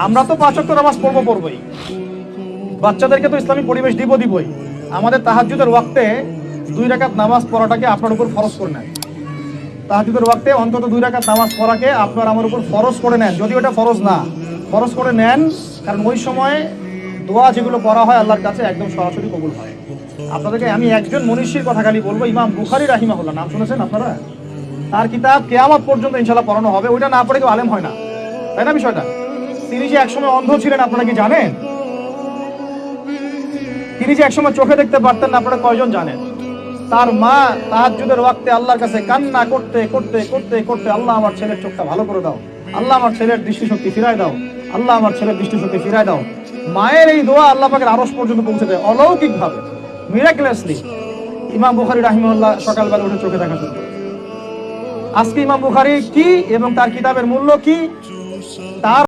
আমরা তো 5 ওয়াক্ত নামাজ পড়বই, বাচ্চাদেরকে তো ইসলামিক পরিবেশ দিবই। আমাদের তাহাজ্জুদের ওয়াক্তে 2 রাকাত নামাজ পড়াটাকে আপনার উপর ফরজ করে নেন। তাহাজ্জুদের ওয়াক্তে অন্তত 2 রাকাত নামাজ পড়াকে আপনার আমার উপর ফরজ করে নেন, যদি ওটা ফরজ না, ফরজ করে নেন। কারণ ওই সময় দোয়া যেগুলো করা হয় আল্লাহর কাছে একদম সরাসরি কবুল হয়। আপনাদেরকে আমি একজন মনীষীর কথা খালি বলবো, ইমাম বুখারী রাহিমাহুল্লাহ, নাম শুনেছেন আপনারা? তার কিতাব কিয়ামত পর্যন্ত ইনশাআল্লাহ পড়ানো হবে। ওইটা না পড়ে কেউ আলেম হয় না, তাই না বিষয়টা? তিনি যে একসময় অন্ধ ছিলেন আপনারা কি জানেন? তিনি যে একসময় চোখে দেখতে পারতেন না, আপনারা কয়জন জানেন? তার মা তাহাজ্জুদের ওয়াক্তে আল্লাহর কাছে কান্না করতে করতে করতে করতে, আল্লাহ আমার ছেলের চোখটা ভালো করে দাও, আল্লাহ আমার ছেলের দৃষ্টিশক্তি ফিরায় দাও, আল্লাহ আমার ছেলের দৃষ্টিশক্তি ফিরায় দাও। মায়ের এই দোয়া আল্লাহ পাকের আরশ পর্যন্ত পৌঁছে দেয় অলৌকিকভাবে, মিরাকুলাসলি। ইমাম বুখারী রাহিমাহুল্লাহ সকালবেলা উঠে চোখে দেখা শুরু করে। আজকে ইমাম বুখারী কি এবং তার কিতাবের মূল্য কি, তার